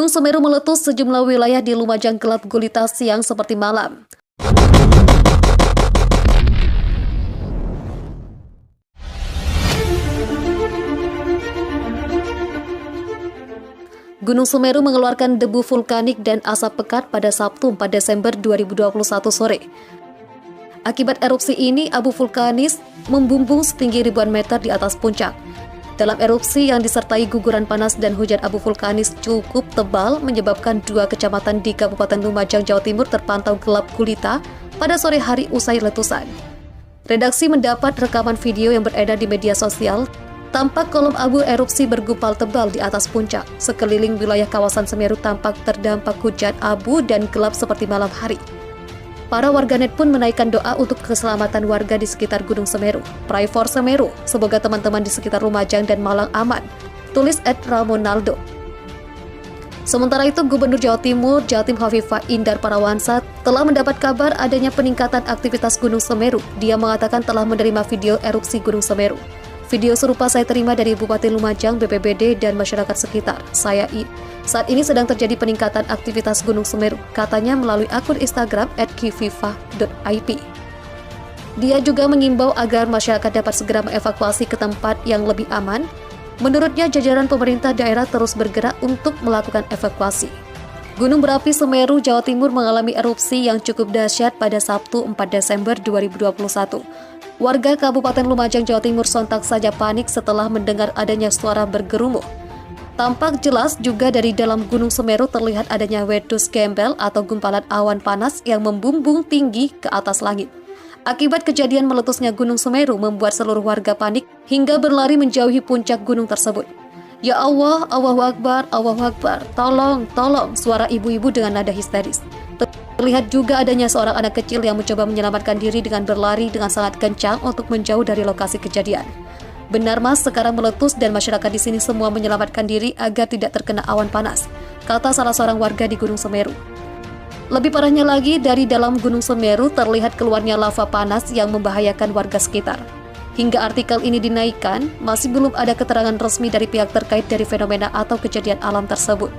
Gunung Semeru meletus, sejumlah wilayah di Lumajang gelap gulita siang seperti malam. Gunung Semeru mengeluarkan debu vulkanik dan asap pekat pada Sabtu 4 Desember 2021 sore. Akibat erupsi ini, abu vulkanis membumbung setinggi ribuan meter di atas puncak. Dalam erupsi yang disertai guguran panas dan hujan abu vulkanis cukup tebal menyebabkan 2 kecamatan di Kabupaten Lumajang, Jawa Timur terpantau gelap gulita pada sore hari usai letusan. Redaksi mendapat rekaman video yang beredar di media sosial. Tampak kolom abu erupsi bergumpal tebal di atas puncak. Sekeliling wilayah kawasan Semeru tampak terdampak hujan abu dan gelap seperti malam hari. Para warganet pun menaikkan doa untuk keselamatan warga di sekitar Gunung Semeru. Pray for Semeru, semoga teman-teman di sekitar Lumajang dan Malang aman. Tulis @Ramonaldo. Sementara itu, Gubernur Jawa Timur, Jatim Hovifah Indar Parawansa, telah mendapat kabar adanya peningkatan aktivitas Gunung Semeru. Dia mengatakan telah menerima video erupsi Gunung Semeru. Video serupa saya terima dari Bupati Lumajang, BPBD, dan masyarakat sekitar. Saat ini sedang terjadi peningkatan aktivitas Gunung Semeru, katanya melalui akun Instagram @kififah.ip. Dia juga mengimbau agar masyarakat dapat segera mengevakuasi ke tempat yang lebih aman. Menurutnya, jajaran pemerintah daerah terus bergerak untuk melakukan evakuasi. Gunung berapi Semeru, Jawa Timur mengalami erupsi yang cukup dahsyat pada Sabtu 4 Desember 2021. Warga Kabupaten Lumajang, Jawa Timur sontak saja panik setelah mendengar adanya suara bergerumuh. Tampak jelas juga dari dalam Gunung Semeru terlihat adanya wedus gembel atau gumpalan awan panas yang membumbung tinggi ke atas langit. Akibat kejadian meletusnya Gunung Semeru membuat seluruh warga panik hingga berlari menjauhi puncak gunung tersebut. Ya Allah, Allahu Akbar, tolong, suara ibu-ibu dengan nada histeris. Terlihat juga adanya seorang anak kecil yang mencoba menyelamatkan diri dengan berlari dengan sangat kencang untuk menjauh dari lokasi kejadian. Benar Mas, sekarang meletus dan masyarakat di sini semua menyelamatkan diri agar tidak terkena awan panas, kata salah seorang warga di Gunung Semeru. Lebih parahnya lagi, dari dalam Gunung Semeru terlihat keluarnya lava panas yang membahayakan warga sekitar. Hingga artikel ini dinaikkan, masih belum ada keterangan resmi dari pihak terkait dari fenomena atau kejadian alam tersebut.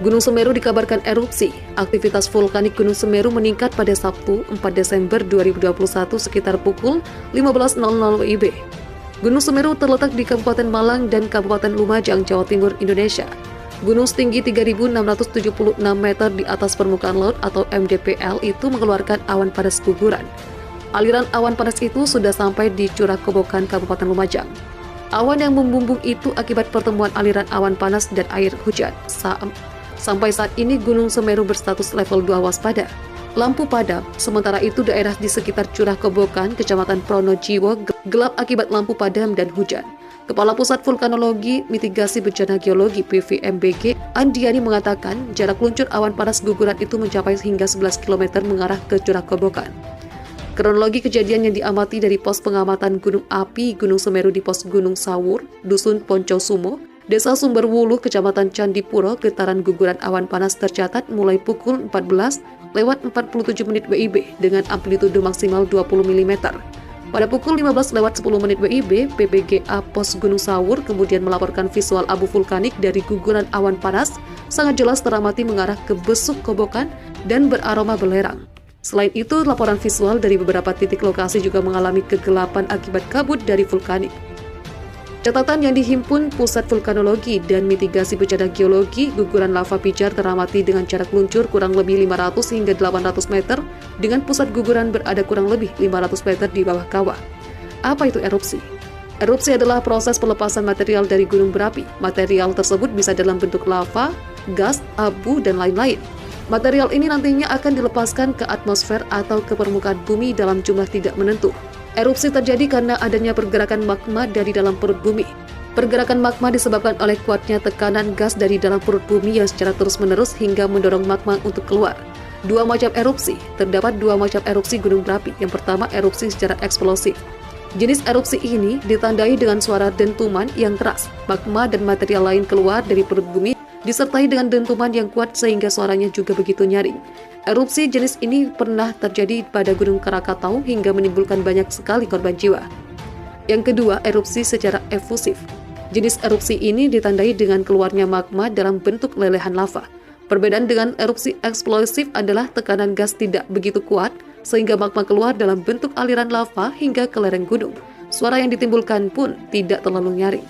Gunung Semeru dikabarkan erupsi. Aktivitas vulkanik Gunung Semeru meningkat pada Sabtu 4 Desember 2021 sekitar pukul 15.00 WIB. Gunung Semeru terletak di Kabupaten Malang dan Kabupaten Lumajang, Jawa Timur, Indonesia. Gunung setinggi 3.676 meter di atas permukaan laut atau MDPL itu mengeluarkan awan panas guguran. Aliran awan panas itu sudah sampai di Curah Kobokan, Kabupaten Lumajang. Awan yang membumbung itu akibat pertemuan aliran awan panas dan air hujan. Sampai saat ini Gunung Semeru berstatus level 2 waspada. Lampu padam, sementara itu daerah di sekitar Curah Kobokan, Kecamatan Pronojiwo gelap akibat lampu padam dan hujan. Kepala Pusat Vulkanologi, Mitigasi Bencana Geologi (PVMBG), Andiani mengatakan jarak luncur awan panas guguran itu mencapai hingga 11 km mengarah ke Curah Kobokan. Kronologi kejadian yang diamati dari pos pengamatan gunung api Gunung Semeru di pos Gunung Sawur, Dusun Poncosumo, Desa Sumberwuluh, Kecamatan Candipuro, getaran guguran awan panas tercatat mulai pukul 14:47 WIB dengan amplitudo maksimal 20 mm. Pada pukul 15:10 WIB, PPGA Pos Gunung Sawur kemudian melaporkan visual abu vulkanik dari guguran awan panas sangat jelas teramati mengarah ke Besuk Kobokan dan beraroma belerang. Selain itu, laporan visual dari beberapa titik lokasi juga mengalami kegelapan akibat kabut dari vulkanik. Catatan yang dihimpun Pusat Vulkanologi dan Mitigasi Bencana Geologi, guguran lava pijar teramati dengan jarak luncur kurang lebih 500 hingga 800 meter, dengan pusat guguran berada kurang lebih 500 meter di bawah kawah. Apa itu erupsi? Erupsi adalah proses pelepasan material dari gunung berapi. Material tersebut bisa dalam bentuk lava, gas, abu, dan lain-lain. Material ini nantinya akan dilepaskan ke atmosfer atau ke permukaan bumi dalam jumlah tidak menentu. Erupsi terjadi karena adanya pergerakan magma dari dalam perut bumi. Pergerakan magma disebabkan oleh kuatnya tekanan gas dari dalam perut bumi yang secara terus-menerus hingga mendorong magma untuk keluar. Terdapat dua macam erupsi gunung berapi. Yang pertama, erupsi secara eksplosif. Jenis erupsi ini ditandai dengan suara dentuman yang keras. Magma dan material lain keluar dari perut bumi disertai dengan dentuman yang kuat sehingga suaranya juga begitu nyaring. Erupsi jenis ini pernah terjadi pada Gunung Krakatau hingga menimbulkan banyak sekali korban jiwa. Yang kedua, erupsi secara efusif. Jenis erupsi ini ditandai dengan keluarnya magma dalam bentuk lelehan lava. Perbedaan dengan erupsi eksplosif adalah tekanan gas tidak begitu kuat, sehingga magma keluar dalam bentuk aliran lava hingga ke lereng gunung. Suara yang ditimbulkan pun tidak terlalu nyaring.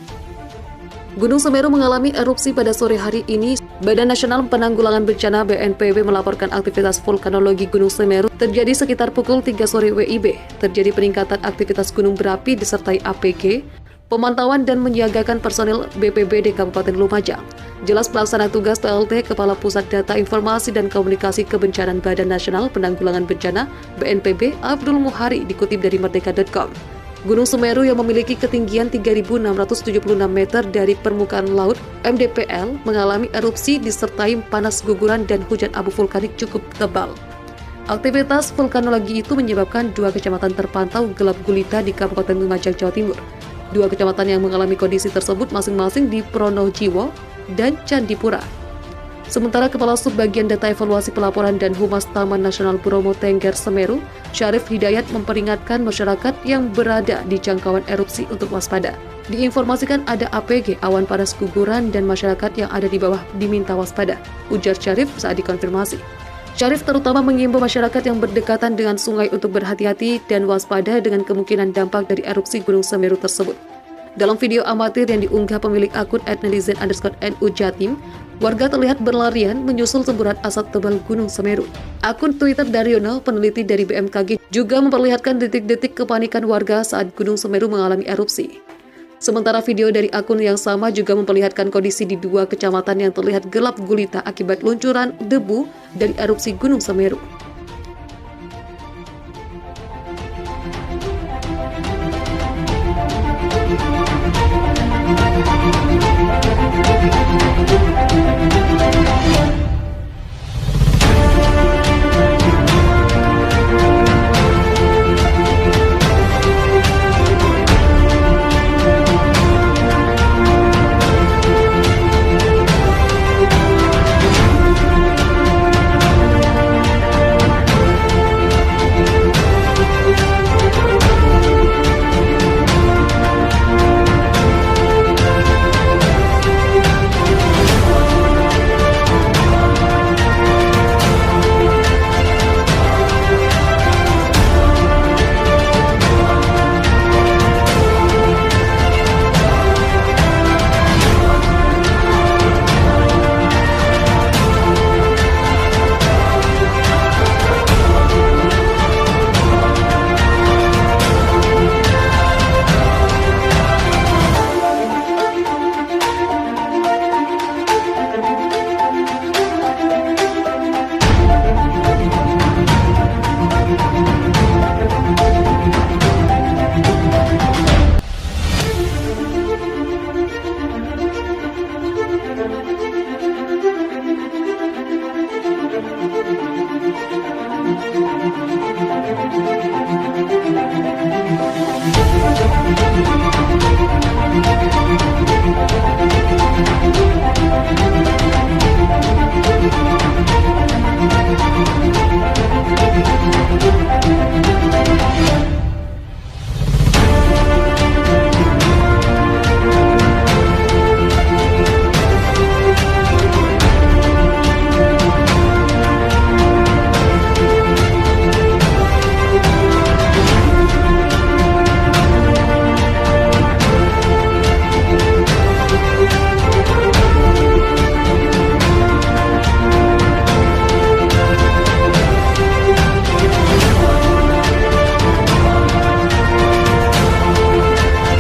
Gunung Semeru mengalami erupsi pada sore hari ini. Badan Nasional Penanggulangan Bencana BNPB melaporkan aktivitas vulkanologi Gunung Semeru terjadi sekitar pukul 3 sore WIB. Terjadi peningkatan aktivitas gunung berapi disertai APG, pemantauan dan menyiagakan personil BPBD Kabupaten Lumajang. Jelas pelaksana tugas PLT Kepala Pusat Data Informasi dan Komunikasi Kebencanaan Badan Nasional Penanggulangan Bencana BNPB Abdul Muhari dikutip dari merdeka.com. Gunung Semeru yang memiliki ketinggian 3.676 meter dari permukaan laut (MDPL) mengalami erupsi disertai panas guguran dan hujan abu vulkanik cukup tebal. Aktivitas vulkanologi itu menyebabkan 2 kecamatan terpantau gelap gulita di Kabupaten Lumajang, Jawa Timur. 2 kecamatan yang mengalami kondisi tersebut masing-masing di Pronojiwo dan Candipura. Sementara Kepala Subbagian Data Evaluasi Pelaporan dan Humas Taman Nasional Bromo Tengger Semeru, Syarif Hidayat memperingatkan masyarakat yang berada di jangkauan erupsi untuk waspada. Diinformasikan ada APG, awan panas guguran, dan masyarakat yang ada di bawah diminta waspada, ujar Syarif saat dikonfirmasi. Syarif terutama mengimbau masyarakat yang berdekatan dengan sungai untuk berhati-hati dan waspada dengan kemungkinan dampak dari erupsi Gunung Semeru tersebut. Dalam video amatir yang diunggah pemilik akun @netizen_NU Jatim, warga terlihat berlarian menyusul semburan asap tebal Gunung Semeru. Akun Twitter Daryono, peneliti dari BMKG, juga memperlihatkan detik-detik kepanikan warga saat Gunung Semeru mengalami erupsi. Sementara video dari akun yang sama juga memperlihatkan kondisi di 2 kecamatan yang terlihat gelap gulita akibat luncuran debu dari erupsi Gunung Semeru.